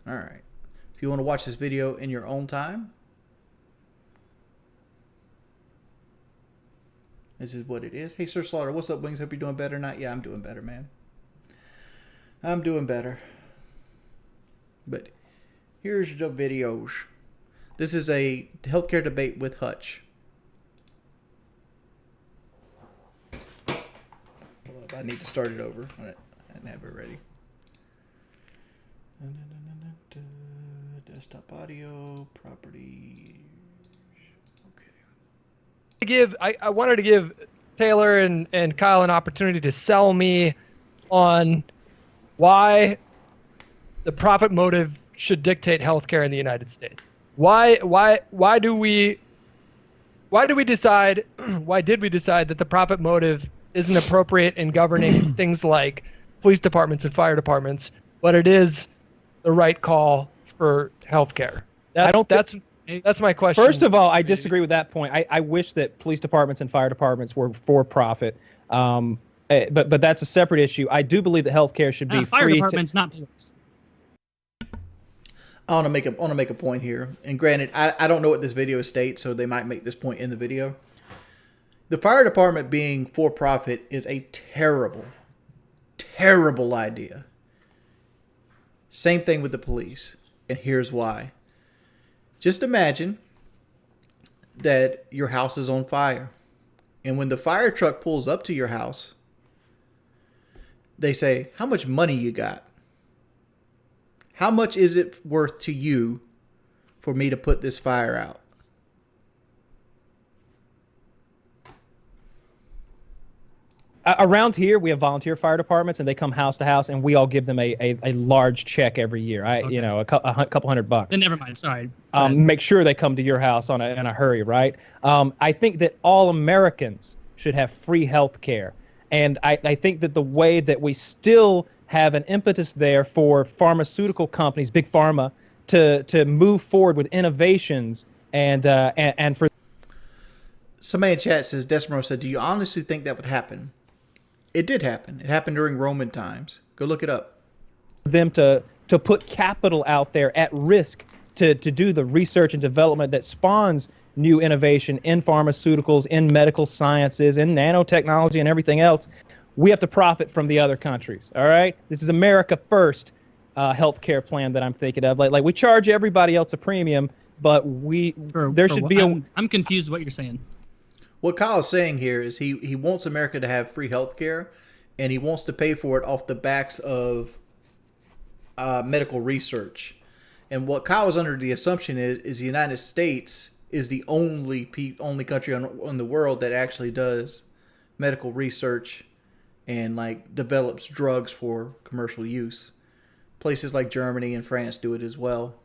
All right. If you want to watch this video in your own time, this is what it is. Hey, Sir Slaughter, what's up, Wings? Hope you're doing better tonight. Yeah, I'm doing better, man. I'm doing better. But here's the videos. This is a healthcare debate with Hutch. I need to start it over. I didn't have it ready. Desktop audio, properties. Okay. I wanted to give Taylor and Kyle an opportunity to sell me on why the profit motive should dictate healthcare in the United States. Why did we decide that the profit motive isn't appropriate in governing things like police departments and fire departments, but it is the right call for healthcare? That's my question. First of all, I disagree with that point. I wish that police departments and fire departments were for profit, but that's a separate issue. I do believe that healthcare should be fire free. Departments, not police. I want to make a point here. And granted, I don't know what this video states, so they might make this point in the video. The fire department being for profit is a terrible, terrible idea. Same thing with the police. And here's why. Just imagine that your house is on fire. And when the fire truck pulls up to your house, they say, how much money you got? How much is it worth to you for me to put this fire out? Around here, we have volunteer fire departments, and they come house to house, and we all give them a large check every year. Okay. You know, a couple $100. Then never mind. Sorry. Make sure they come to your house in a hurry, right? I think that all Americans should have free health care. And I think that the way that we still have an impetus there for pharmaceutical companies, big pharma, to move forward with innovations and for... Somebody in chat says, Desmero said, do you honestly think that would happen? It did happen. It happened during Roman times. Go look it up. Them to put capital out there at risk to do the research and development that spawns new innovation in pharmaceuticals, in medical sciences, in nanotechnology and everything else. We have to profit from the other countries. All right. This is America first healthcare plan that I'm thinking of. Like we charge everybody else a premium, but there should be I'm confused what you're saying. What Kyle is saying here is he wants America to have free health care, and he wants to pay for it off the backs of medical research. And what Kyle is under the assumption is the United States is the only country in the world that actually does medical research and like develops drugs for commercial use. Places like Germany and France do it as well.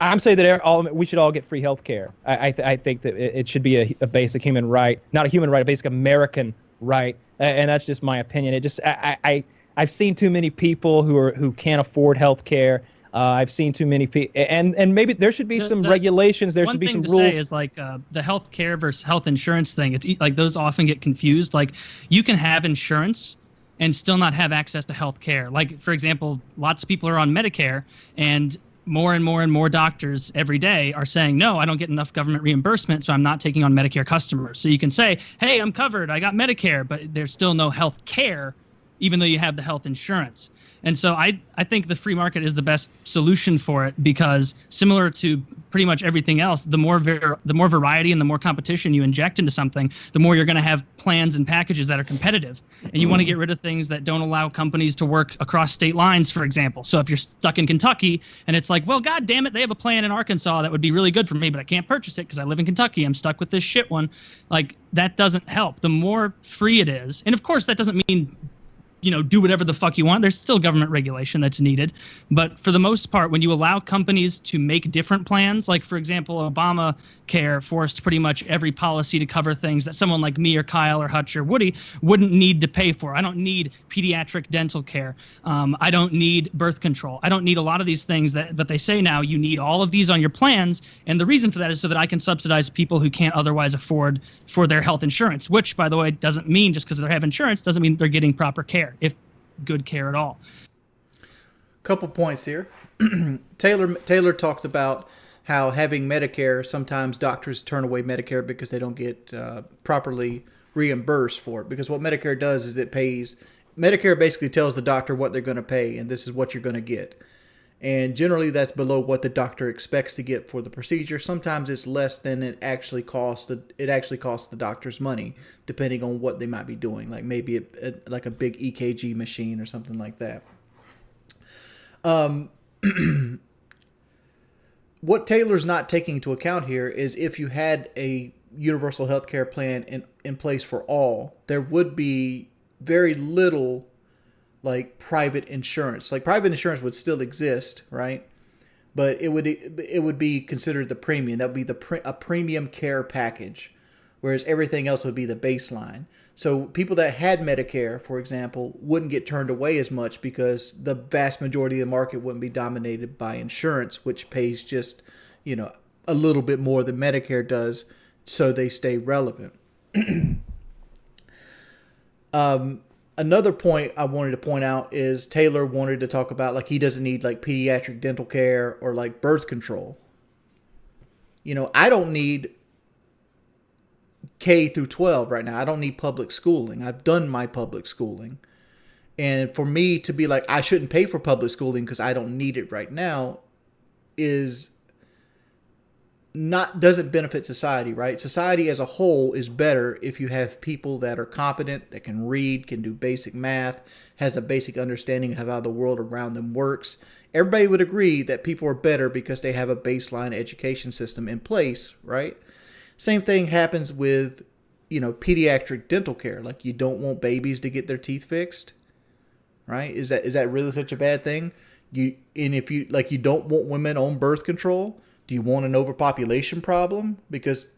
I'm saying that we should all get free health care. I think that it should be a basic human right, not a human right, a basic American right, and that's just my opinion. I've seen too many people who can't afford health care. I've seen too many people, and maybe there should be some regulations. There should be some rules. One thing to say is like the health care versus health insurance thing. It's like those often get confused. Like you can have insurance and still not have access to health care. Like for example, lots of people are on Medicare, and more and more doctors every day are saying, no, I don't get enough government reimbursement, so I'm not taking on Medicare customers. So you can say, hey, I'm covered, I got Medicare, but there's still no health care, even though you have the health insurance. And so I think the free market is the best solution for it, because similar to pretty much everything else, the more variety and the more competition you inject into something, the more you're going to have plans and packages that are competitive. And you want to get rid of things that don't allow companies to work across state lines, for example. So if you're stuck in Kentucky and it's like, well, God damn it, they have a plan in Arkansas that would be really good for me, but I can't purchase it because I live in Kentucky. I'm stuck with this shit one. Like that doesn't help. The more free it is, and of course that doesn't mean do whatever the fuck you want. There's still government regulation that's needed. But for the most part, when you allow companies to make different plans, like, for example, Obamacare forced pretty much every policy to cover things that someone like me or Kyle or Hutch or Woody wouldn't need to pay for. I don't need pediatric dental care. I don't need birth control. I don't need a lot of these things but they say now you need all of these on your plans. And the reason for that is so that I can subsidize people who can't otherwise afford for their health insurance, which, by the way, doesn't mean just because they have insurance doesn't mean they're getting proper care, if good care at all. Couple points here. Taylor talked about how having Medicare, sometimes doctors turn away Medicare because they don't get properly reimbursed for it. Because what Medicare does is Medicare basically tells the doctor what they're going to pay, and this is what you're going to get. And generally that's below what the doctor expects to get for the procedure. Sometimes it's less than it actually costs. It actually costs the doctors money, depending on what they might be doing. Like maybe like a big EKG machine or something like that. What Taylor's not taking into account here is if you had a universal health care plan in place for all, there would be very little like private insurance. Like private insurance would still exist, right? But it would be considered the premium. That would be a premium care package, whereas everything else would be the baseline. So people that had Medicare, for example, wouldn't get turned away as much because the vast majority of the market wouldn't be dominated by insurance, which pays just, a little bit more than Medicare does, so they stay relevant. Another point I wanted to point out is Taylor wanted to talk about like he doesn't need like pediatric dental care or like birth control. I don't need K through 12 right now. I don't need public schooling. I've done my public schooling. And for me to be like, I shouldn't pay for public schooling because I don't need it right now doesn't benefit society, right? Society as a whole is better if you have people that are competent, that can read, can do basic math, has a basic understanding of how the world around them works. Everybody would agree that people are better because they have a baseline education system in place, right? Same thing happens with, pediatric dental care. Like you don't want babies to get their teeth fixed, right? Is that really such a bad thing? You don't want women on birth control. Do you want an overpopulation problem? Because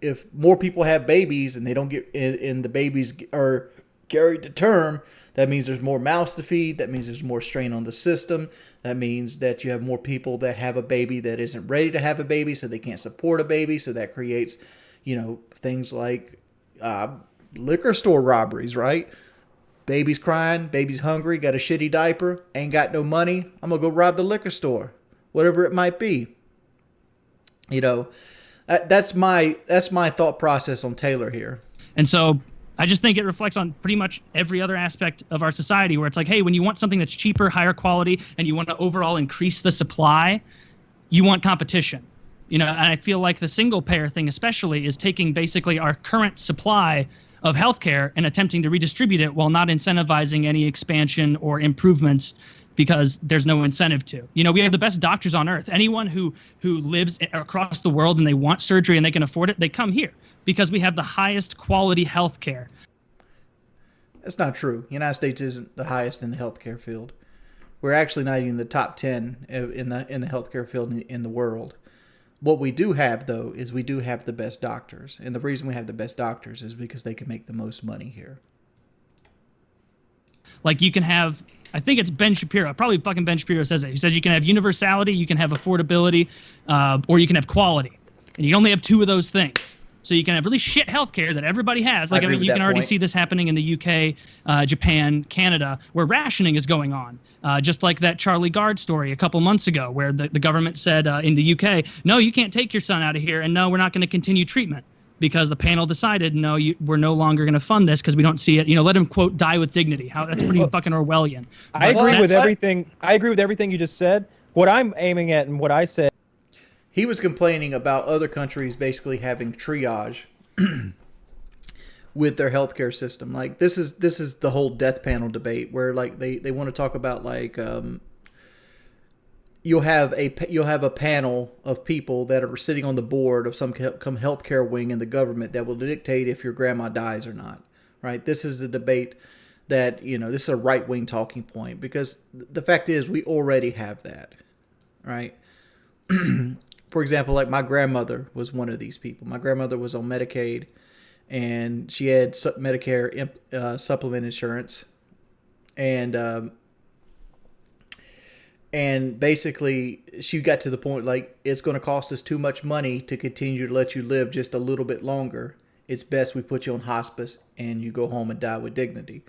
if more people have babies and they don't get and the babies are carried to term, that means there's more mouths to feed. That means there's more strain on the system. That means that you have more people that have a baby that isn't ready to have a baby, so they can't support a baby. So that creates, things like liquor store robberies, right? Baby's crying, baby's hungry, got a shitty diaper, ain't got no money. I'm going to go rob the liquor store, whatever it might be. That's my thought process on Taylor here. And so I just think it reflects on pretty much every other aspect of our society where it's like, hey, when you want something that's cheaper, higher quality, and you want to overall increase the supply, you want competition. And I feel like the single payer thing especially is taking basically our current supply of healthcare and attempting to redistribute it while not incentivizing any expansion or improvements because there's no incentive to. We have the best doctors on earth. Anyone who lives across the world and they want surgery and they can afford it, they come here because we have the highest quality health care. That's not true. The United States isn't the highest in the healthcare field. We're actually not even in the top 10 in the healthcare field in the world. What we do have, though, is we do have the best doctors. And the reason we have the best doctors is because they can make the most money here. Like you can have, I think it's Ben Shapiro, probably fucking Ben Shapiro says it. He says you can have universality, you can have affordability, or you can have quality. And you only have two of those things. So you can have really shit healthcare that everybody has. Like, you can already see this happening in the UK, Japan, Canada, where rationing is going on. Just like that Charlie Gard story a couple months ago, where the government said in the UK, no, you can't take your son out of here, and no, we're not going to continue treatment. Because the panel decided, no, we're no longer going to fund this because we don't see it. Let him, quote, die with dignity. That's pretty fucking Orwellian. I agree with everything. I agree with everything you just said. What I'm aiming at and what I said. He was complaining about other countries basically having triage with their healthcare system. Like this is the whole death panel debate where like they want to talk about like you'll have a panel of people that are sitting on the board of some healthcare wing in the government that will dictate if your grandma dies or not. Right? This is the debate that this is a right wing talking point because the fact is we already have that. Right? For example, like my grandmother was one of these people. My grandmother was on Medicaid, and she had Medicare supplement insurance, and basically she got to the point like it's going to cost us too much money to continue to let you live just a little bit longer. It's best we put you on hospice and you go home and die with dignity.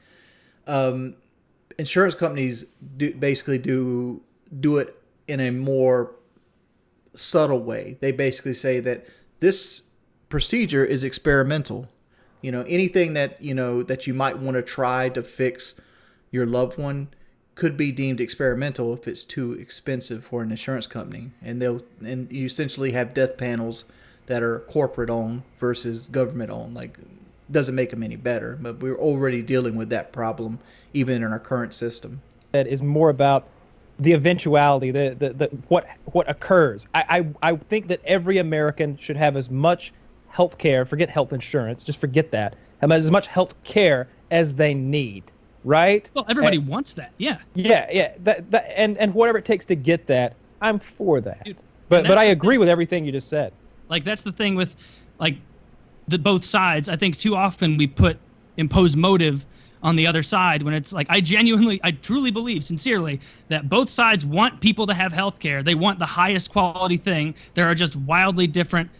Insurance companies basically do do it in a more subtle way. They basically say that this procedure is experimental. You know, anything that, you know, that you might want to try to fix your loved one could be deemed experimental if it's too expensive for an insurance company. And you essentially have death panels that are corporate owned versus government owned. Like, doesn't make them any better, but we're already dealing with that problem even in our current system. That is more about the eventuality, the what occurs. I think that every American should have as much health care, forget health insurance, just forget that, have as much health care as they need, right? Well, everybody wants that, yeah. Yeah, and whatever it takes to get that, I'm for that. Dude, but I agree with everything you just said. Like, that's the thing with, like, the both sides. I think too often we impose motive on the other side when it's like, I truly believe sincerely that both sides want people to have health care. They want the highest quality thing. There are just wildly different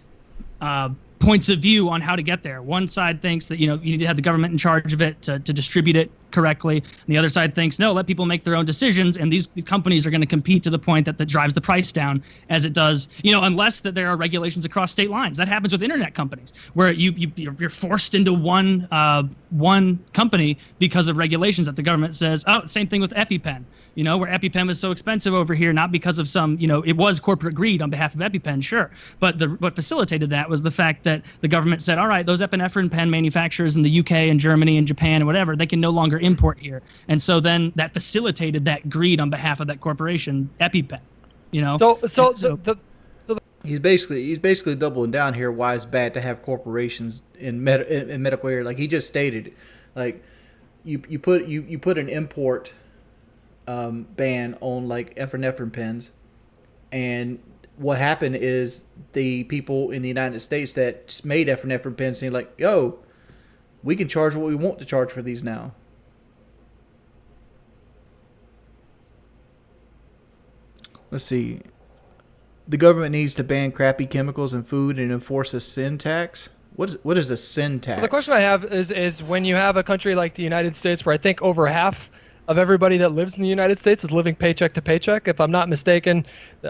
points of view on how to get there. One side thinks that, you know, you need to have the government in charge of it to distribute it correctly. And the other side thinks, no, let people make their own decisions. And these companies are going to compete to the point that drives the price down, as it does, you know, unless that there are regulations across state lines. That happens with internet companies where you're forced into one company because of regulations that the government says. Oh, same thing with EpiPen. You know, where EpiPen was so expensive over here, not because of some, you know, it was corporate greed on behalf of EpiPen, sure. But what facilitated that was the fact that the government said, all right, those epinephrine pen manufacturers in the UK and Germany and Japan and whatever, they can no longer import here. And so then that facilitated that greed on behalf of that corporation, EpiPen, you know? He's basically doubling down here why it's bad to have corporations in medical area. Like he just stated, like you put an import ban on like epinephrine pens, and what happened is the people in the United States that made epinephrine pens saying like, yo, we can charge what we want to charge for these now. Let's see. The government needs to ban crappy chemicals in food and enforce a sin tax. What is a sin tax? Well, the question I have is when you have a country like the United States, where I think over half of everybody that lives in the United States is living paycheck to paycheck. If I'm not mistaken,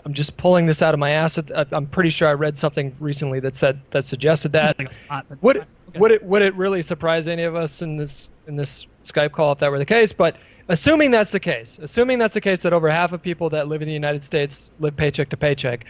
I'm just pulling this out of my ass. I'm pretty sure I read something recently that suggested that. Would it really surprise any of us in this Skype call if that were the case? But assuming that's the case that over half of people that live in the United States live paycheck to paycheck,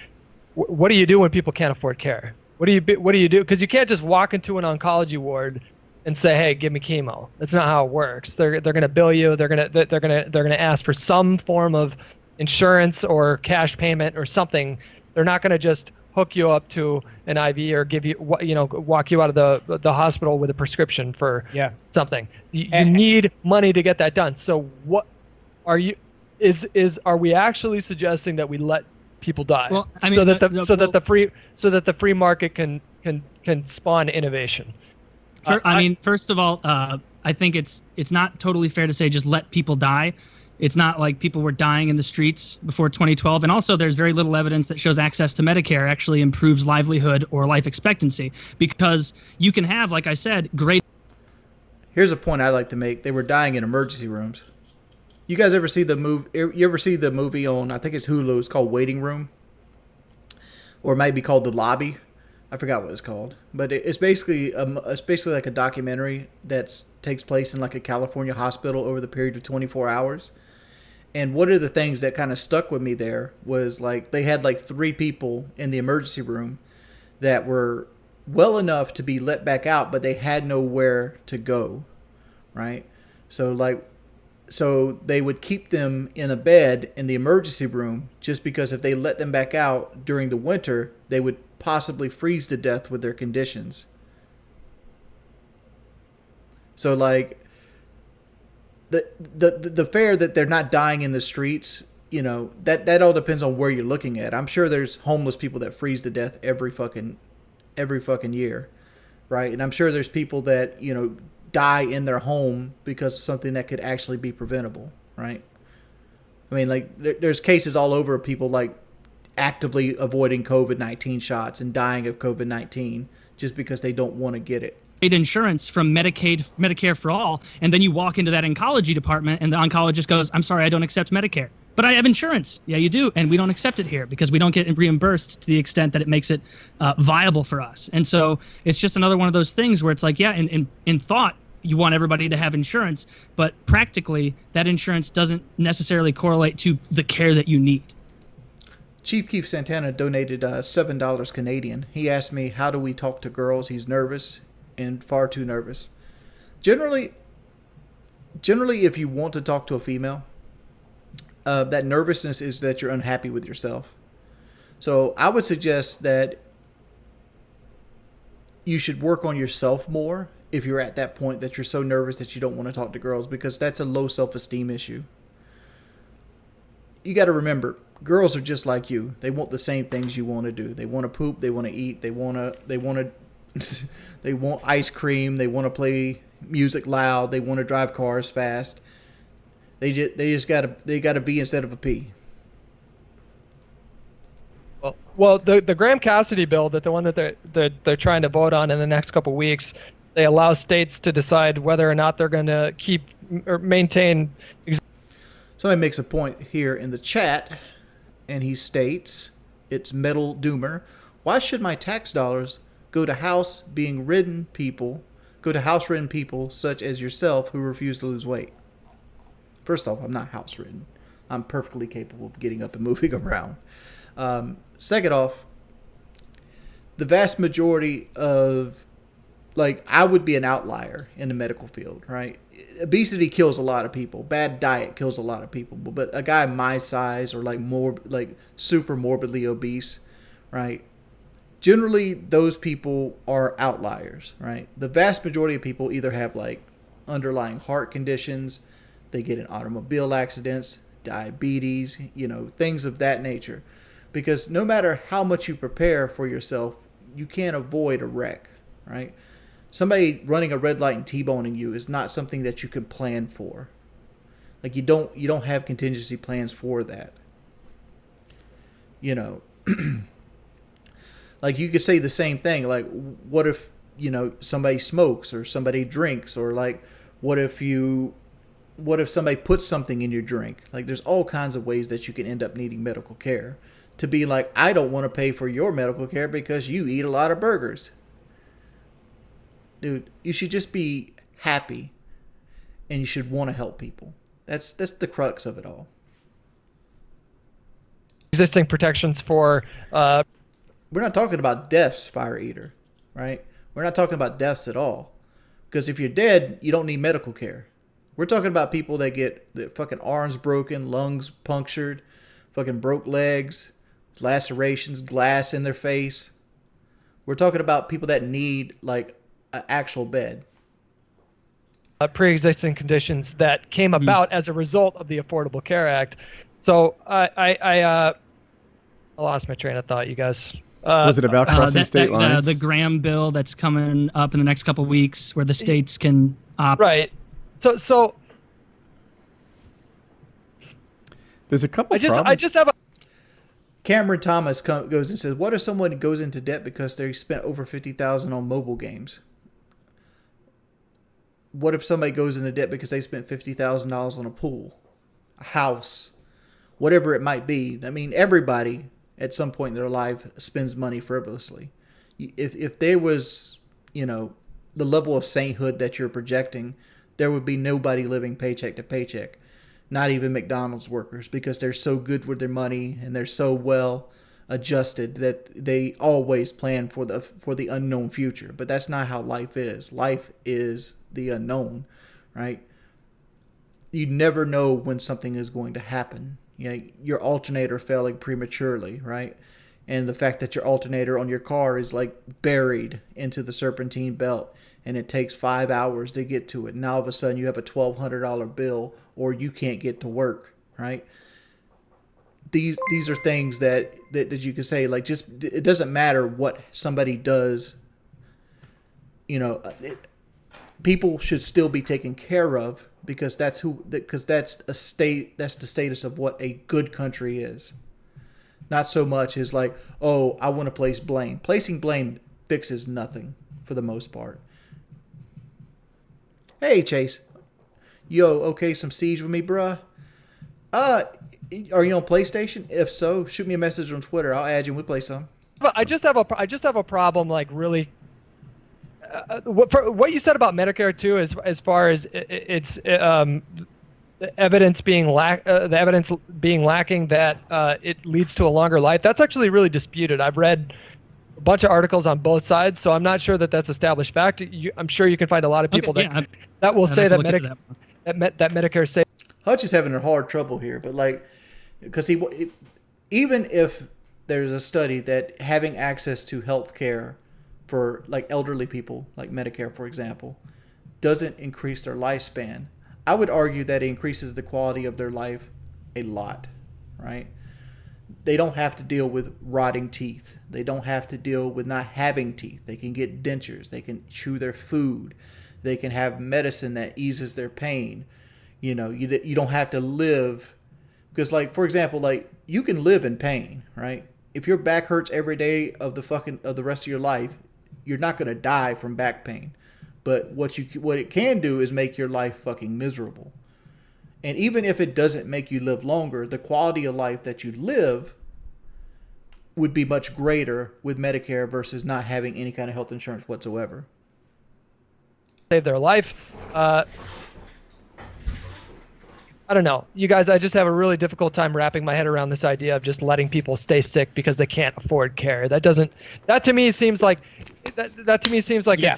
what do you do when people can't afford care? What do you do? Because you can't just walk into an oncology ward and say, "Hey, give me chemo." That's not how it works. They're going to bill you. They're going to ask for some form of insurance or cash payment or something. They're not going to just hook you up to an IV or give you, walk you out of the hospital with a prescription for something. You need money to get that done. So what are you? Are we actually suggesting that we let people die, well, I mean, so that the free market can spawn innovation? First of all, I think it's not totally fair to say just let people die. It's not like people were dying in the streets before 2012. And also there's very little evidence that shows access to Medicare actually improves livelihood or life expectancy, because you can have, like I said, great. Here's a point I like to make. They were dying in emergency rooms. You guys ever see the movie? You ever see the movie on, I think it's Hulu, it's called Waiting Room? Or it might be called The Lobby. I forgot what it's called, but it's basically like a documentary that takes place in like a California hospital over the period of 24 hours. And one of the things that kind of stuck with me there was like they had like 3 people in the emergency room that were well enough to be let back out, but they had nowhere to go, right? So they would keep them in a bed in the emergency room just because if they let them back out during the winter, they would possibly freeze to death with their conditions. So like the fair that they're not dying in the streets, you know, that all depends on where you're looking at. I'm sure there's homeless people that freeze to death every fucking year, right? And I'm sure there's people that, you know, die in their home because of something that could actually be preventable, right? I mean, like there's cases all over of people like actively avoiding COVID-19 shots and dying of COVID-19 just because they don't want to get it. Insurance from Medicare for all, and then you walk into that oncology department and the oncologist goes, "I'm sorry, I don't accept Medicare." but I have insurance. Yeah, you do. And we don't accept it here because we don't get reimbursed to the extent that it makes it viable for us. And so it's just another one of those things where it's like, yeah, in thought, you want everybody to have insurance, but practically that insurance doesn't necessarily correlate to the care that you need. Chief Keith Santana donated $7 Canadian. He asked me, how do we talk to girls? He's nervous and far too nervous. Generally, if you want to talk to a female, that nervousness is that you're unhappy with yourself. So I would suggest that you should work on yourself more if you're at that point that you're so nervous that you don't want to talk to girls, because that's a low self-esteem issue. You got to remember, girls are just like you. They want the same things you want to do. They want to poop, they want to eat, they want ice cream, they want to play music loud, they want to drive cars fast. They got to be instead of a P. Well, the Graham Cassidy bill, that the one that they're trying to vote on in the next couple of weeks, they allow states to decide whether or not they're going to keep or maintain. Somebody makes a point here in the chat, and he states, it's Metal Doomer, why should my tax dollars go to house-ridden people such as yourself who refuse to lose weight? First off, I'm not house-ridden. I'm perfectly capable of getting up and moving around. Second off, the vast majority of, I would be an outlier in the medical field, right? Obesity kills a lot of people. Bad diet kills a lot of people. But a guy my size or super morbidly obese, right? Generally, those people are outliers, right? The vast majority of people either have underlying heart conditions, they get in automobile accidents, diabetes, things of that nature. Because no matter how much you prepare for yourself, you can't avoid a wreck, right? Somebody running a red light and T-boning you is not something that you can plan for. You don't have contingency plans for that. You could say the same thing. What if, somebody smokes or somebody drinks, or what if somebody puts something in your drink? There's all kinds of ways that you can end up needing medical care. To be I don't want to pay for your medical care because you eat a lot of burgers. Dude, you should just be happy, and you should want to help people. That's the crux of it all. Existing protections for... We're not talking about deaths, Fire Eater, right? We're not talking about deaths at all. Because if you're dead, you don't need medical care. We're talking about people that get their fucking arms broken, lungs punctured, fucking broke legs, lacerations, glass in their face. We're talking about people that need an actual bed. Pre-existing conditions that came about as a result of the Affordable Care Act. So I lost my train of thought, you guys. Was it about crossing state lines? The Graham bill that's coming up in the next couple of weeks, where the states can opt. Right. So there's a couple. I just have a. Cameron Thomas goes and says, what if someone goes into debt because they spent over $50,000 on mobile games? What if somebody goes into debt because they spent $50,000 on a pool, a house, whatever it might be? I mean, everybody at some point in their life spends money frivolously. If there was, the level of sainthood that you're projecting, there would be nobody living paycheck to paycheck. Not even McDonald's workers, because they're so good with their money and they're so well adjusted that they always plan for the unknown future. But that's not how life is. Life is the unknown, right? You never know when something is going to happen. Your alternator failing prematurely, right? And the fact that your alternator on your car is buried into the serpentine belt, and it takes 5 hours to get to it. Now all of a sudden you have a $1,200 bill, or you can't get to work, right? These are things that you can say, it doesn't matter what somebody does. People should still be taken care of, because that's the status of what a good country is. Not so much as I want to place blame. Placing blame fixes nothing for the most part. Hey, Chase. Yo, okay, some Siege with me, bruh? Are you on PlayStation? If so, shoot me a message on Twitter. I'll add you and we play some. I just have a problem, like really. What you said about Medicare too, as far as it's the evidence being lacking that it leads to a longer life. That's actually really disputed. I've read a bunch of articles on both sides, so I'm not sure that that's established fact. I'm sure you can find a lot of people that will say that Medicare say. Hutch is having a hard trouble here, but like, because even if there's a study that having access to health care for like elderly people, like Medicare, for example, doesn't increase their lifespan, I would argue that it increases the quality of their life a lot, right? They don't have to deal with rotting teeth. They don't have to deal with not having teeth. They can get dentures. They can chew their food. They can have medicine that eases their pain. You know, you don't have to live, because like, for example, like you can live in pain, right? If your back hurts every day of the rest of your life, you're not going to die from back pain. But what it can do is make your life fucking miserable. And even if it doesn't make you live longer, the quality of life that you live would be much greater with Medicare versus not having any kind of health insurance whatsoever. Save their life. I don't know. You guys, I just have a really difficult time wrapping my head around this idea of just letting people stay sick because they can't afford care. That to me seems like Yeah.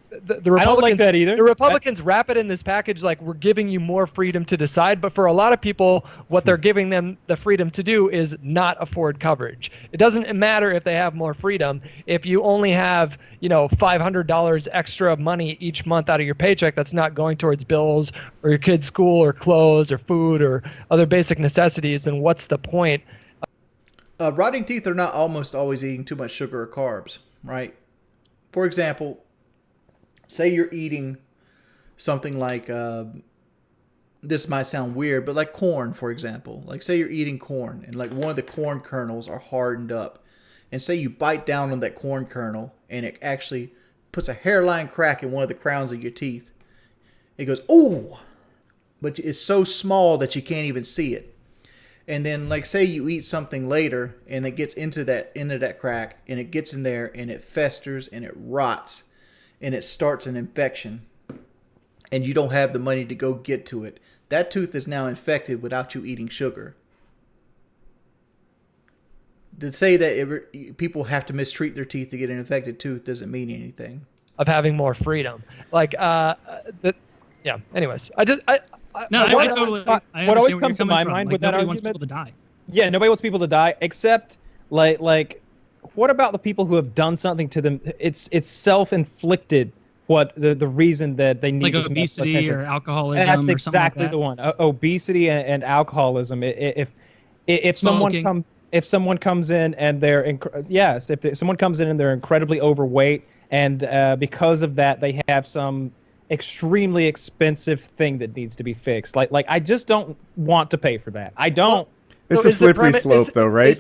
the I don't like that either. The Republicans wrap it in this package like we're giving you more freedom to decide, but for a lot of people, what they're giving them the freedom to do is not afford coverage. It doesn't matter if they have more freedom. If you only have, $500 extra money each month out of your paycheck that's not going towards bills or your kid's school or clothes or food or other basic necessities, then what's the point? Rotting teeth are not almost always eating too much sugar or carbs, right? For example, say you're eating something like, this might sound weird, but like corn, for example. Like say you're eating corn and like one of the corn kernels are hardened up. And say you bite down on that corn kernel and it actually puts a hairline crack in one of the crowns of your teeth. It goes, ooh! But it's so small that you can't even see it. And then like say you eat something later and it gets into that crack and it gets in there and it festers and it rots. And it starts an infection, and you don't have the money to go get to it. That tooth is now infected without you eating sugar. To say that people have to mistreat their teeth to get an infected tooth doesn't mean anything. Of having more freedom, like yeah. Anyways, what always comes to my mind with that argument, wants people to die. Yeah, nobody wants people to die, except like. What about the people who have done something to them? It's self-inflicted. What the reason that they need like obesity or alcoholism. That's or something exactly like that. the one. Obesity and alcoholism. If someone comes in and if someone comes in and they're incredibly overweight and because of that they have some extremely expensive thing that needs to be fixed. Like I just don't want to pay for that. I don't. It's So a slippery slope, though, right? Is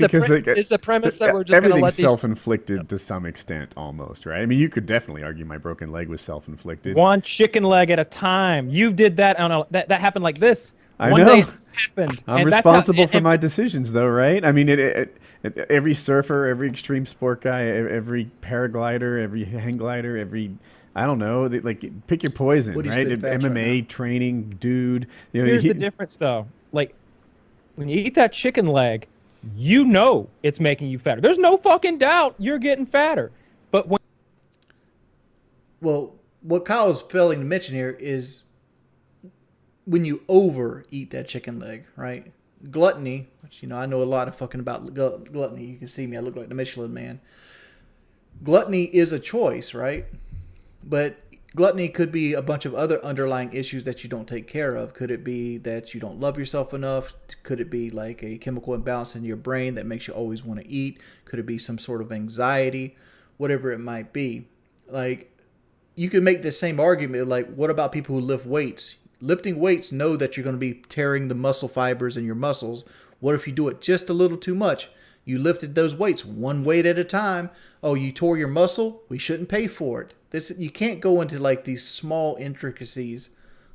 the premise that we're just going to everything's let these... self-inflicted to some extent, almost, right? I mean, you could definitely argue my broken leg was self-inflicted. One chicken leg at a time. You did that that happened like this. I One know. day it happened. I'm and responsible that's how, for my decisions, though, right? I mean, every surfer, every extreme sport guy, every paraglider, every hang glider, I don't know, like pick your poison, Woody's right? spit facts MMA right training dude. Here's the difference, though. Like, when you eat that chicken leg, you know it's making you fatter. There's no fucking doubt you're getting fatter. But when... Well, what Kyle's failing to mention here is when you overeat that chicken leg, right? Gluttony, which, I know a lot of fucking about gluttony. You can see me. I look like the Michelin Man. Gluttony is a choice, right? But gluttony could be a bunch of other underlying issues that you don't take care of. Could it be that you don't love yourself enough? Could it be like a chemical imbalance in your brain that makes you always want to eat? Could it be some sort of anxiety? Whatever it might be. Like, you can make the same argument, like, what about people who lift weights? Lifting weights know that you're going to be tearing the muscle fibers in your muscles. What if you do it just a little too much? You lifted those weights one weight at a time. Oh, you tore your muscle? We shouldn't pay for it. You can't go into like these small intricacies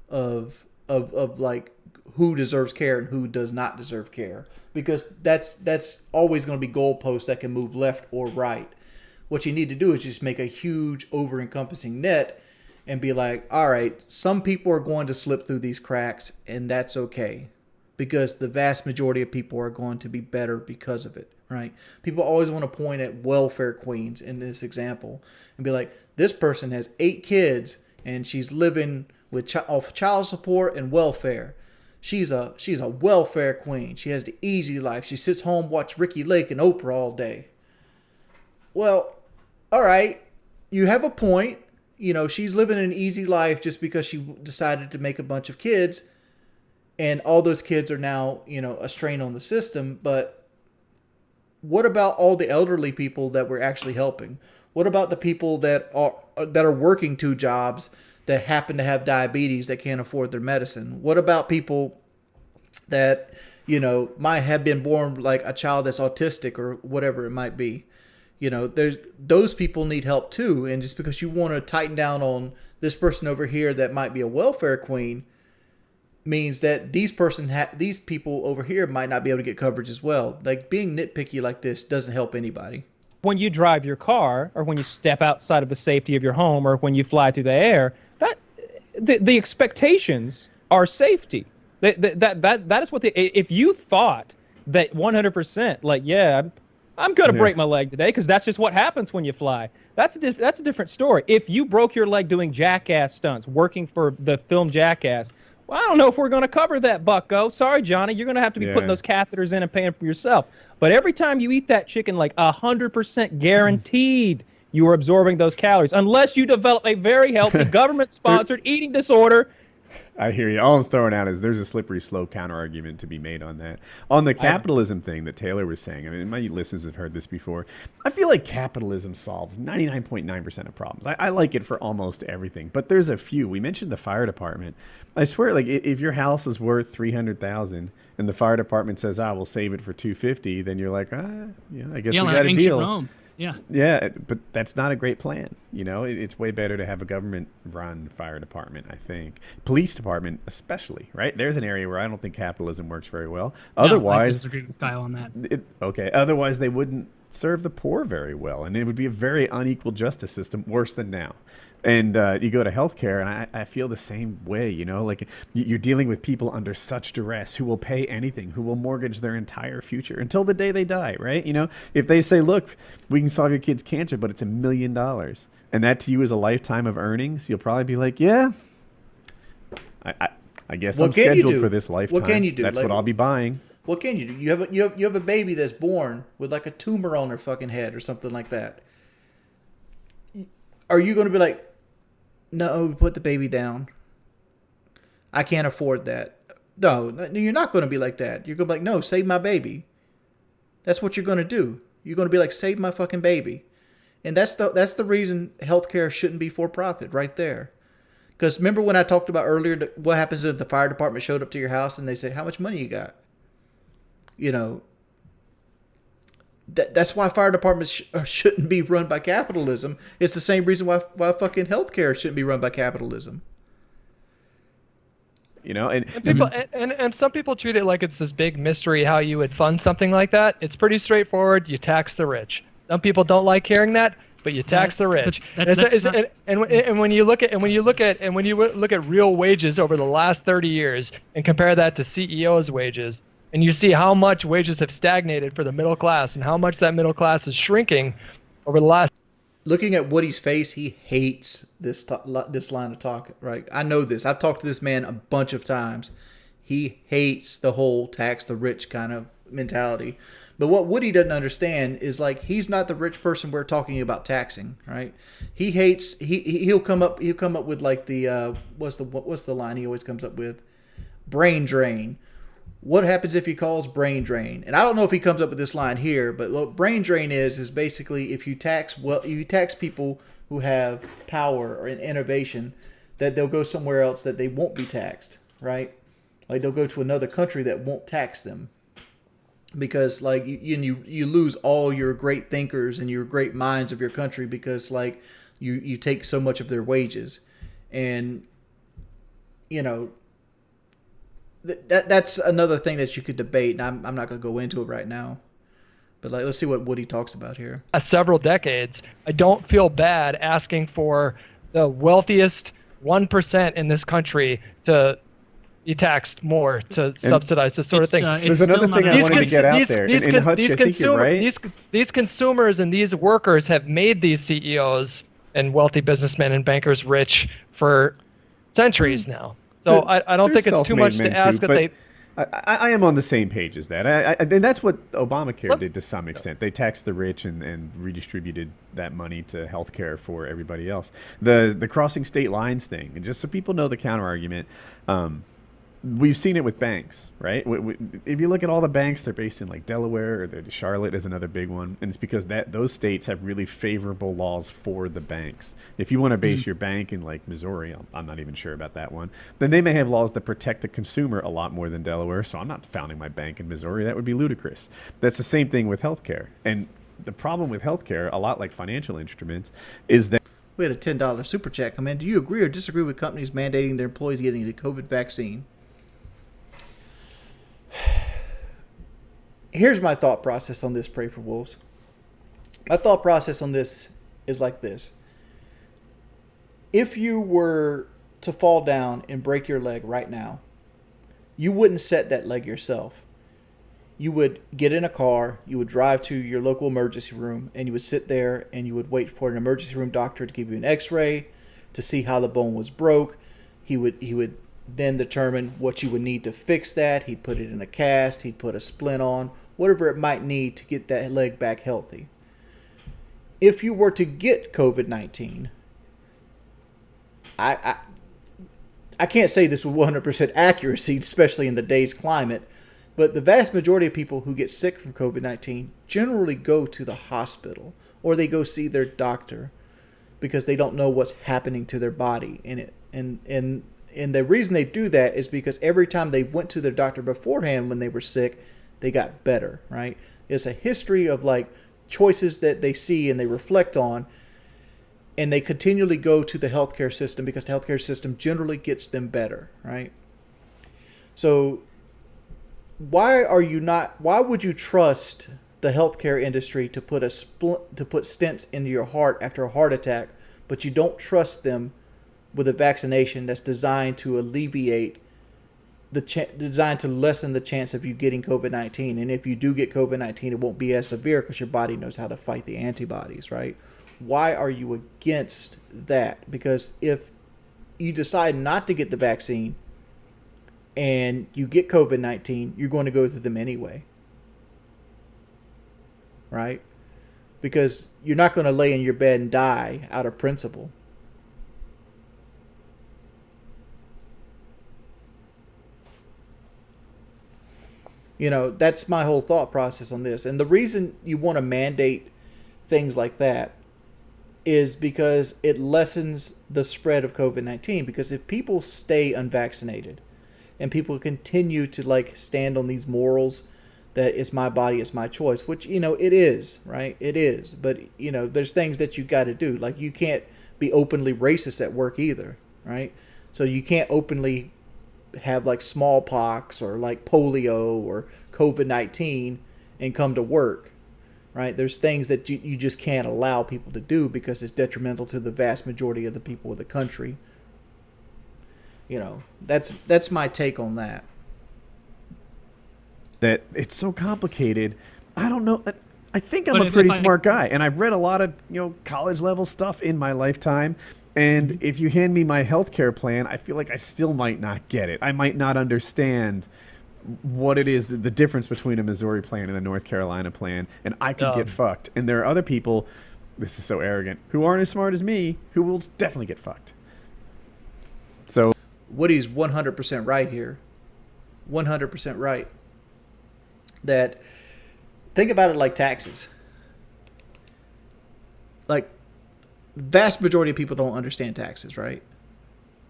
of like who deserves care and who does not deserve care, because that's always going to be goalposts that can move left or right. What you need to do is just make a huge over-encompassing net and be like, all right, some people are going to slip through these cracks, and that's okay, because the vast majority of people are going to be better because of it, right? People always want to point at welfare queens in this example and be like, this person has 8 kids and she's living with off child support and welfare. She's a welfare queen. She has the easy life. She sits home, watch Ricky Lake and Oprah all day. Well, all right, you have a point. You know, she's living an easy life just because she decided to make a bunch of kids, and all those kids are now, you know, a strain on the system. But what about all the elderly people that we're actually helping? What about the people that are working 2 jobs that happen to have diabetes that can't afford their medicine? What about people that, you know, might have been born like a child that's autistic or whatever it might be? You know, those people need help too. And just because you want to tighten down on this person over here that might be a welfare queen means that these people over here might not be able to get coverage as well. Like, being nitpicky like this doesn't help anybody. When you drive your car, or when you step outside of the safety of your home, or when you fly through the air, that the expectations are safety. That is what if you thought that 100%, like, yeah, I'm going to break my leg today because that's just what happens when you fly, that's a different story. If you broke your leg doing jackass stunts, working for the film Jackass, well, I don't know if we're going to cover that, bucko. Sorry, Johnny, you're going to have to be putting those catheters in and paying for yourself. But every time you eat that chicken, like 100% guaranteed, you are absorbing those calories, unless you develop a very healthy government-sponsored eating disorder. I hear you. All I'm throwing out is there's a slippery slope counter argument to be made on that. On the capitalism thing that Taylor was saying, I mean, my listeners have heard this before. I feel like capitalism solves 99.9% of problems. I like it for almost everything, but there's a few. We mentioned the fire department. I swear, like, if your house is worth $300,000 and the fire department says, we'll save it for $250,000, then you're like, I guess we got a deal. Rome. Yeah. Yeah, but that's not a great plan. You know, it's way better to have a government-run fire department, I think. Police department especially, right? There's an area where I don't think capitalism works very well. Otherwise, I disagree with Kyle on that. Otherwise they wouldn't serve the poor very well, and it would be a very unequal justice system, worse than now. And you go to healthcare, and I feel the same way, you know, like you're dealing with people under such duress who will pay anything, who will mortgage their entire future until the day they die, right? You know, if they say, look, we can solve your kid's cancer, but it's $1 million, and that to you is a lifetime of earnings, you'll probably be like, yeah, I guess I'm scheduled for this lifetime. What can you do? That's what I'll be buying. What can you do? You have a baby that's born with like a tumor on their fucking head or something like that. Are you going to be like, no, put the baby down, I can't afford that? No, you're not going to be like that. You're going to be like, no, save my baby. That's what you're going to do. You're going to be like, save my fucking baby. And that's the reason healthcare shouldn't be for profit right there. Because remember when I talked about earlier, what happens if the fire department showed up to your house and they say, how much money you got? You know, that's why fire departments shouldn't be run by capitalism. It's the same reason why fucking healthcare shouldn't be run by capitalism. You know, and people and some people treat it like it's this big mystery how you would fund something like that. It's pretty straightforward. You tax the rich. Some people don't like hearing that, but you tax the rich. And when you look at real wages over the last 30 years and compare that to CEOs' wages, and you see how much wages have stagnated for the middle class and how much that middle class is shrinking over the last. Looking at Woody's face, he hates this line of talk, right? I know this. I've talked to this man a bunch of times. He hates the whole tax the rich kind of mentality. But what Woody doesn't understand is, like, he's not the rich person we're talking about taxing, right? He hates he'll come up with like the what's the line he always comes up with? Brain drain. What happens if he calls brain drain? And I don't know if he comes up with this line here, but what brain drain is basically if you tax people who have power or innovation, that they'll go somewhere else that they won't be taxed, right? Like they'll go to another country that won't tax them. Because like you lose all your great thinkers and your great minds of your country because like you take so much of their wages. And you know, that's another thing that you could debate, and I'm not going to go into it right now. But like, let's see what Woody talks about here. Several decades, I don't feel bad asking for the wealthiest 1% in this country to be taxed more to subsidize this sort of thing. There's another thing I wanted to get out there. And Hutch, I think you're right. These consumers and these workers have made these CEOs and wealthy businessmen and bankers rich for centuries now. So I don't think it's too much to ask that they... I am on the same page as that. And that's what Obamacare did to some extent. They taxed the rich and redistributed that money to health care for everybody else. The crossing state lines thing, and just so people know the counter argument, we've seen it with banks, right? If you look at all the banks, they're based in like Delaware, or Charlotte is another big one, and it's because those states have really favorable laws for the banks. If you want to base your bank in like Missouri, I'm not even sure about that one, then they may have laws that protect the consumer a lot more than Delaware, so I'm not founding my bank in Missouri. That would be ludicrous. That's the same thing with healthcare. And the problem with healthcare, a lot like financial instruments, is that we had a $10 super chat come in. Do you agree or disagree with companies mandating their employees getting the COVID vaccine? Here's my thought process on this, Pray for Wolves. My thought process on this is like this. If you were to fall down and break your leg right now, you wouldn't set that leg yourself. You would get in a car, you would drive to your local emergency room, and you would sit there and you would wait for an emergency room doctor to give you an x-ray to see how the bone was broke. He would then determine what you would need to fix that. He'd put it in a cast, he'd put a splint on, whatever it might need to get that leg back healthy. If you were to get COVID-19, I can't say this with 100% accuracy, especially in today's climate, but the vast majority of people who get sick from COVID-19 generally go to the hospital or they go see their doctor because they don't know what's happening to their body in it. And the reason they do that is because every time they went to their doctor beforehand when they were sick, they got better, right? It's a history of like choices that they see and they reflect on, and they continually go to the healthcare system because the healthcare system generally gets them better, right? So why would you trust the healthcare industry to put stents into your heart after a heart attack, but you don't trust them with a vaccination that's designed to alleviate designed to lessen the chance of you getting COVID-19. And if you do get COVID-19, it won't be as severe because your body knows how to fight the antibodies, right? Why are you against that? Because if you decide not to get the vaccine and you get COVID-19, you're going to go through them anyway, right? Because you're not going to lay in your bed and die out of principle. You know, that's my whole thought process on this. And the reason you want to mandate things like that is because it lessens the spread of COVID-19. Because if people stay unvaccinated and people continue to like stand on these morals that it's my body, it's my choice, which, you know, it is, right? It is. But, you know, there's things that you got to do. Like you can't be openly racist at work either, right? So you can't openly have like smallpox or like polio or COVID-19 and come to work, right? There's things that you just can't allow people to do because it's detrimental to the vast majority of the people of the country. You know, that's my take on that. That it's so complicated. I don't know. I think I'm a pretty smart guy, and I've read a lot of, you know, college level stuff in my lifetime. And if you hand me my healthcare plan, I feel like I still might not get it. I might not understand what it is, the difference between a Missouri plan and a North Carolina plan, and I could get fucked. And there are other people, this is so arrogant, who aren't as smart as me, who will definitely get fucked. So Woody's 100% right here. 100% right. That, think about it like taxes. Like, the vast majority of people don't understand taxes, right?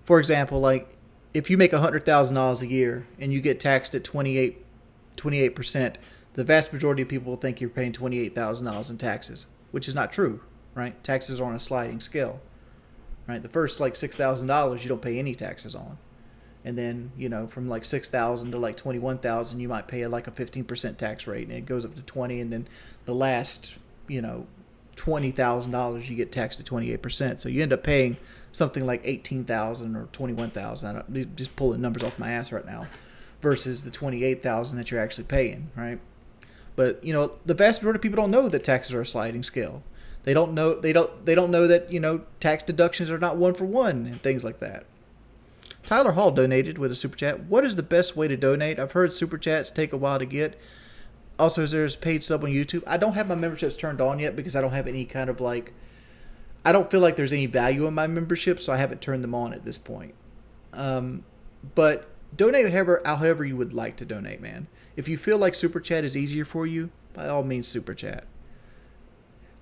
For example, like if you make $100,000 a year and you get taxed at 28%, the vast majority of people will think you're paying $28,000 in taxes, which is not true, right? Taxes are on a sliding scale, right? The first like $6,000 you don't pay any taxes on. And then, you know, from like 6,000 to like 21,000, you might pay like a 15% tax rate, and it goes up to 20, and then the last, you know, $20,000 you get taxed at 28%. So you end up paying something like 18,000 or 21,000. I'm just pulling numbers off my ass right now, versus the 28,000 that you're actually paying, right? But you know, the vast majority of people don't know that taxes are a sliding scale. They don't know that, you know, tax deductions are not one for one and things like that. Tyler Hall donated with a super chat. What is the best way to donate? I've heard super chats take a while to get. Also, there's paid sub on YouTube. I don't have my memberships turned on yet because I don't have any kind of like, I don't feel like there's any value in my membership, so I haven't turned them on at this point. But donate however you would like to donate, man. If you feel like super chat is easier for you, by all means super chat.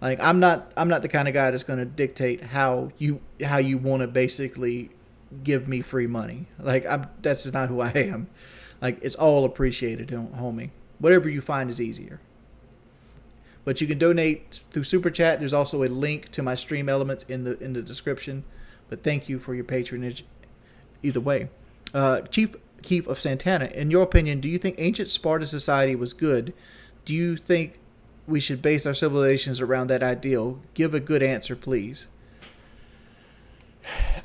Like I'm not the kind of guy that's going to dictate how you want to basically give me free money. Like that's not who I am. Like it's all appreciated, homie. Whatever you find is easier. But you can donate through super chat. There's also a link to my stream elements in the description. But thank you for your patronage either way. Chief Keef of Santana, in your opinion, do you think ancient Sparta society was good? Do you think we should base our civilizations around that ideal? Give a good answer, please.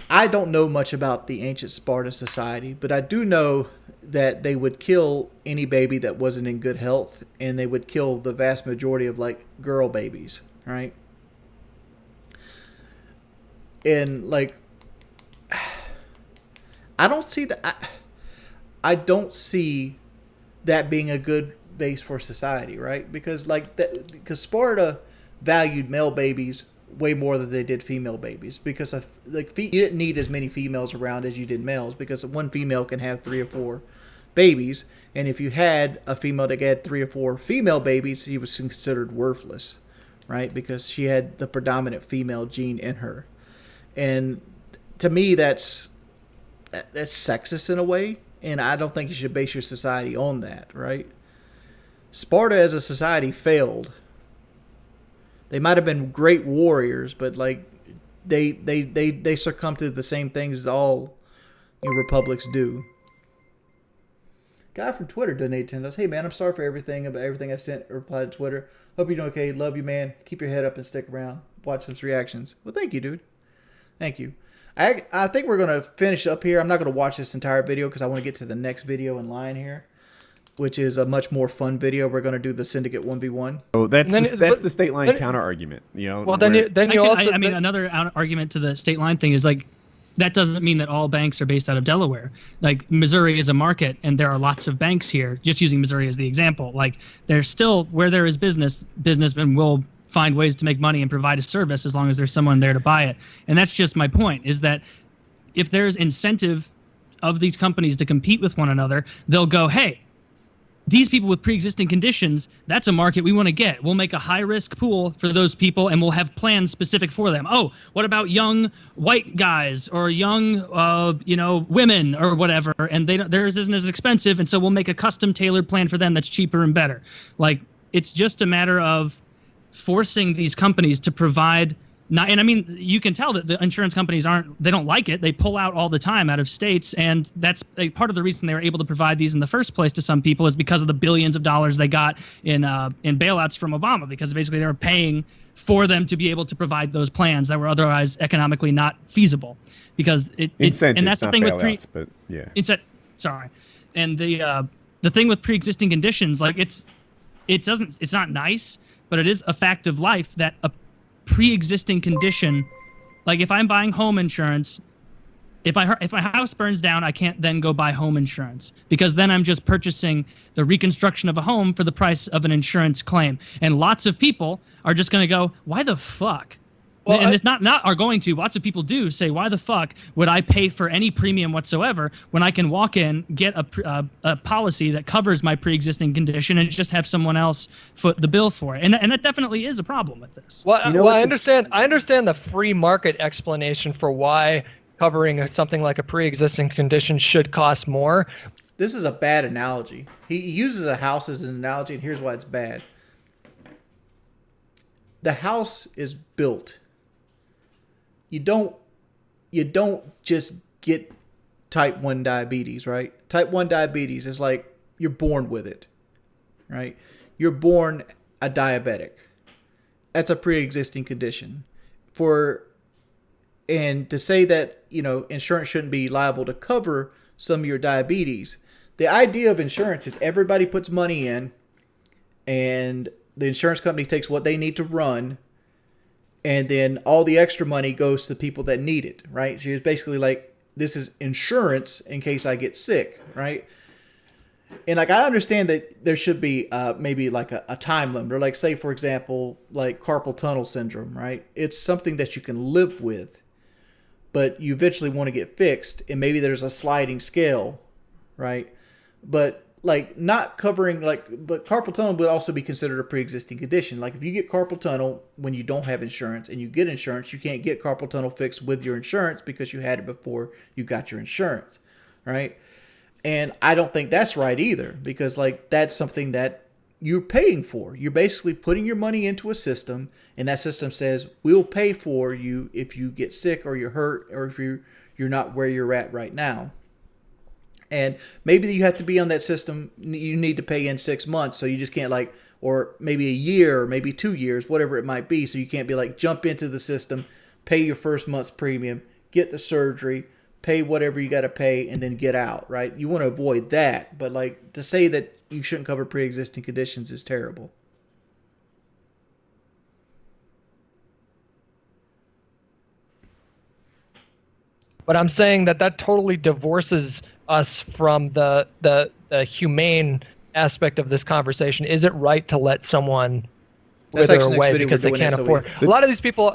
I don't know much about the ancient Sparta society, but I do know that they would kill any baby that wasn't in good health, and they would kill the vast majority of like girl babies, right? And like, I don't see that. I don't see that being a good base for society, right? Because because Sparta valued male babies way more than they did female babies, because of like you didn't need as many females around as you did males, because one female can have 3 or 4 babies, and if you had a female that had 3 or 4 female babies, she was considered worthless, right? Because she had the predominant female gene in her. And to me, that's sexist in a way, and I don't think you should base your society on that, right? Sparta as a society failed. They might have been great warriors, but like they succumbed to the same things that all republics do. Guy from Twitter donated $10. Hey man, I'm sorry for everything I sent or replied to Twitter. Hope you're doing okay. Love you, man. Keep your head up and stick around. Watch some reactions. Well, thank you, dude. Thank you. I think we're gonna finish up here. I'm not gonna watch this entire video because I want to get to the next video in line here, which is a much more fun video. We're going to do the Syndicate 1v1. Oh, that's the state line counter argument. You know. Well, I mean, another argument to the state line thing is like, that doesn't mean that all banks are based out of Delaware. Like Missouri is a market, and there are lots of banks here. Just using Missouri as the example, like there's still where there is businessmen will find ways to make money and provide a service as long as there's someone there to buy it. And that's just my point, is that if there's incentive of these companies to compete with one another, they'll go, hey, these people with pre-existing conditions, that's a market we want to get. We'll make a high-risk pool for those people, and we'll have plans specific for them. Oh, what about young white guys or young, women or whatever? And theirs isn't as expensive, and so we'll make a custom-tailored plan for them that's cheaper and better. Like, it's just a matter of forcing these companies to provide. And I mean, you can tell that the insurance companies they don't like it. They pull out all the time out of states. And that's part of the reason they were able to provide these in the first place to some people, is because of the billions of dollars they got in bailouts from Obama, because basically they were paying for them to be able to provide those plans that were otherwise economically not feasible. Because incentives, and that's the thing bailouts, but yeah. Sorry. And the thing with pre-existing conditions, like it's not nice, but it is a fact of life that a pre-existing condition, like if I'm buying home insurance, if my house burns down, I can't then go buy home insurance, because then I'm just purchasing the reconstruction of a home for the price of an insurance claim. And lots of people are just going to go, why the fuck? Well, and it's not are going to. Lots of people do say, why the fuck would I pay for any premium whatsoever when I can walk in, get a policy that covers my pre-existing condition, and just have someone else foot the bill for it? And that definitely is a problem with this. Well, I understand the free market explanation for why covering something like a pre-existing condition should cost more. This is a bad analogy. He uses a house as an analogy, and here's why it's bad. The house is built. You don't just get type 1 diabetes, right? Type 1 diabetes is like you're born with it, right? You're born a diabetic. That's a pre-existing condition. And to say that, insurance shouldn't be liable to cover some of your diabetes. The idea of insurance is everybody puts money in and the insurance company takes what they need to run, and then all the extra money goes to the people that need it, right? So it's basically like, this is insurance in case I get sick, right? And like, I understand that there should be maybe like a time limit, or like, say, for example, like carpal tunnel syndrome, right? It's something that you can live with, but you eventually want to get fixed, and maybe there's a sliding scale, right? But like not covering but carpal tunnel would also be considered a pre-existing condition. Like if you get carpal tunnel when you don't have insurance and you get insurance, you can't get carpal tunnel fixed with your insurance because you had it before you got your insurance, right? And I don't think that's right either, because like that's something that you're paying for. You're basically putting your money into a system, and that system says, we'll pay for you if you get sick or you're hurt or if you're not where you're at right now. And maybe you have to be on that system. You need to pay in 6 months, so you just can't or maybe a year, or maybe 2 years, whatever it might be. So you can't be like, jump into the system, pay your first month's premium, get the surgery, pay whatever you got to pay, and then get out, right? You want to avoid that. But like to say that you shouldn't cover pre-existing conditions is terrible. But I'm saying that totally divorces us from the humane aspect of this conversation. Is it right to let someone wither away because they can't afford? A lot of these people,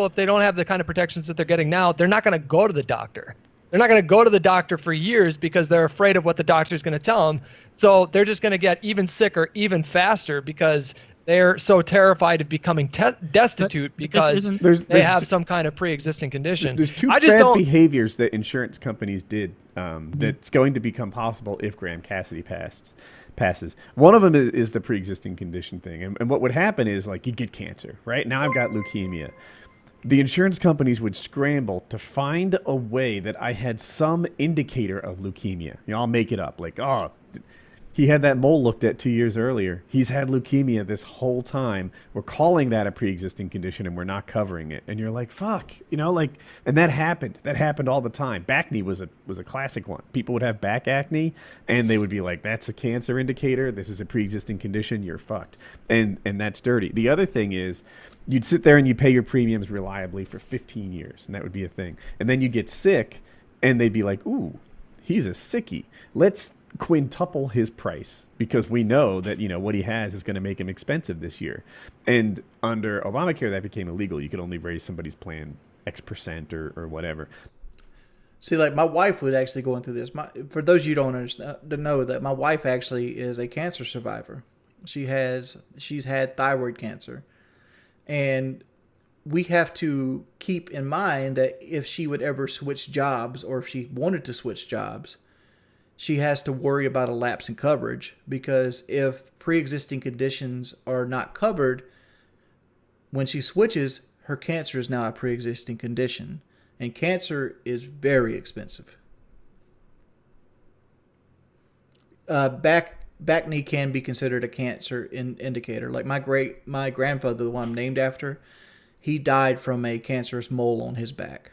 if they don't have the kind of protections that they're getting now, they're not going to go to the doctor. They're not going to go to the doctor for years because they're afraid of what the doctor's going to tell them. So they're just going to get even sicker, even faster, because they're so terrified of becoming destitute because they have some kind of pre-existing condition. There's two bad behaviors that insurance companies did that's going to become possible if Graham-Cassidy passes. One of them is the pre-existing condition thing. And what would happen is, like, you'd get cancer, right? Now I've got leukemia. The insurance companies would scramble to find a way that I had some indicator of leukemia. I'll make it up. Like, he had that mole looked at 2 years earlier. He's had leukemia this whole time. We're calling that a pre-existing condition, and we're not covering it. And you're like, fuck, and that happened. That happened all the time. Back knee was a classic one. People would have back acne, and they would be like, that's a cancer indicator. This is a pre-existing condition. You're fucked. And that's dirty. The other thing is, you'd sit there and you pay your premiums reliably for 15 years, and that would be a thing. And then you get sick, and they'd be like, ooh, he's a sickie. Let's quintuple his price because we know that what he has is going to make him expensive this year. And under Obamacare, that became illegal. You could only raise somebody's plan X% or whatever. See, like my wife was actually going through this. For those you don't understand, to know that my wife actually is a cancer survivor. She's had thyroid cancer, and we have to keep in mind that if she would ever switch jobs, or if she wanted to switch jobs, she has to worry about a lapse in coverage, because if pre-existing conditions are not covered, when she switches, her cancer is now a pre-existing condition, and cancer is very expensive. Back knee can be considered a cancer indicator. Like my grandfather, the one I'm named after, he died from a cancerous mole on his back.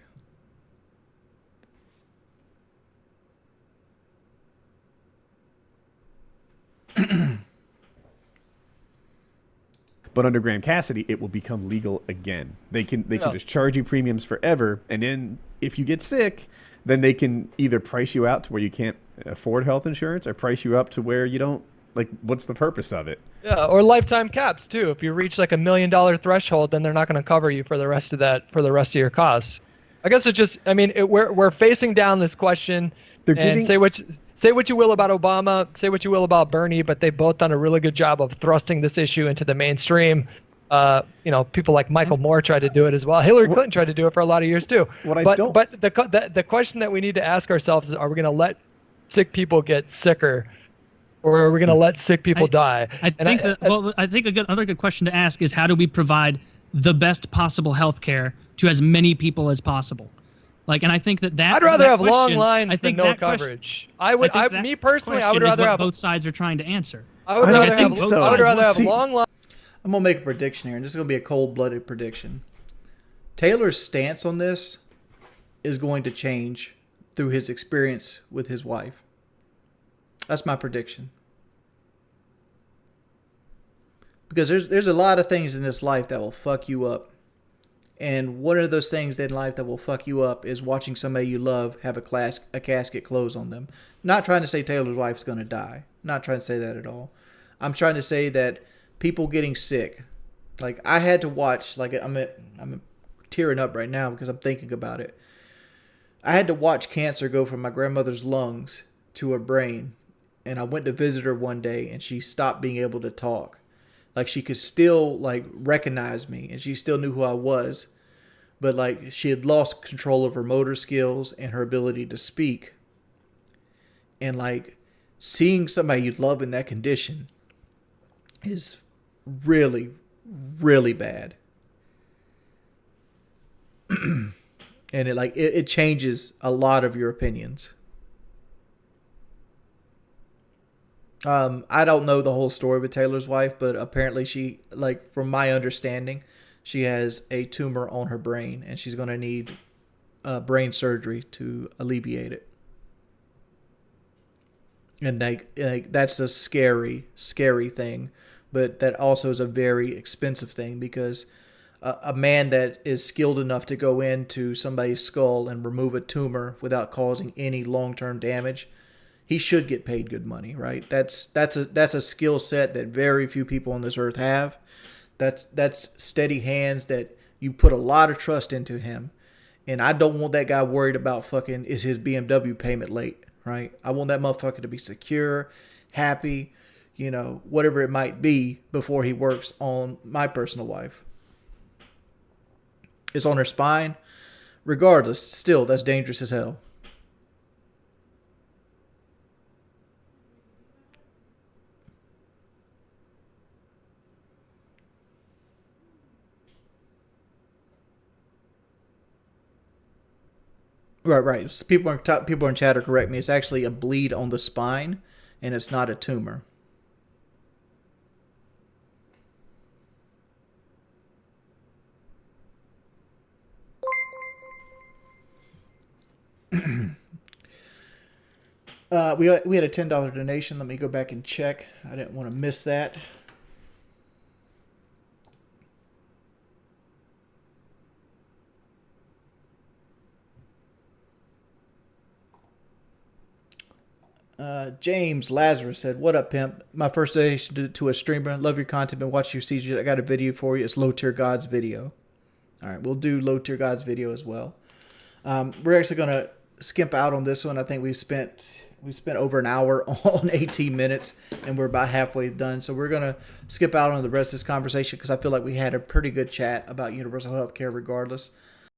But under Graham-Cassidy, it will become legal again. They can just charge you premiums forever, and then if you get sick, then they can either price you out to where you can't afford health insurance, or price you up to where you don't. Like, what's the purpose of it? Yeah, or lifetime caps too. If you reach like $1 million threshold, then they're not going to cover you for the rest of your costs. I guess we're facing down this question. Say what you will about Obama, say what you will about Bernie, but they've both done a really good job of thrusting this issue into the mainstream. People like Michael Moore tried to do it as well. Hillary Clinton tried to do it for a lot of years too. But the question that we need to ask ourselves is: are we going to let sick people get sicker, or are we going to let sick people die? I think another good question to ask is: how do we provide the best possible health care to as many people as possible? Like, and I think that I'd rather that have long question- lines I than think no that question- coverage. I would, think that me personally, I would question is rather what have. both sides are trying to answer. I would I don't rather have. think so. I would rather have See- long lines. I'm gonna make a prediction here, and this is gonna be a cold-blooded prediction. Taylor's stance on this is going to change through his experience with his wife. That's my prediction. Because there's a lot of things in this life that will fuck you up. And one of those things in life that will fuck you up is watching somebody you love have a casket close on them. Not trying to say Taylor's wife's going to die. Not trying to say that at all. I'm trying to say that people getting sick. Like, I had to watch, like, I'm tearing up right now because I'm thinking about it. I had to watch cancer go from my grandmother's lungs to her brain. And I went to visit her one day and she stopped being able to talk. Like, she could still, like, recognize me and she still knew who I was. But, like, she had lost control of her motor skills and her ability to speak. And, like, seeing somebody you love in that condition is really, really bad. And it changes a lot of your opinions. I don't know the whole story with Taylor's wife, but apparently she, like, from my understanding, she has a tumor on her brain and she's going to need brain surgery to alleviate it. And like that's a scary, scary thing, but that also is a very expensive thing because a man that is skilled enough to go into somebody's skull and remove a tumor without causing any long-term damage, he should get paid good money, right? That's a skill set that very few people on this earth have. That's steady hands that you put a lot of trust into him. And I don't want that guy worried about fucking is his BMW payment late, right? I want that motherfucker to be secure, happy, you know, whatever it might be before he works on my personal wife. It's on her spine. Regardless, still, that's dangerous as hell. Right. So people in chat are correct me. It's actually a bleed on the spine, and it's not a tumor. We had a $10 donation. Let me go back and check. I didn't want to miss that. James Lazarus said, "What up, pimp? My first donation to a streamer. Love your content. Been watching your season. I got a video for you. It's Low Tier God's video. All right, we'll do Low Tier God's video as well. We're actually gonna skimp out on this one. I think we spent over an hour on 18 minutes, and we're about halfway done. So we're gonna skip out on the rest of this conversation because I feel like we had a pretty good chat about universal health care, regardless.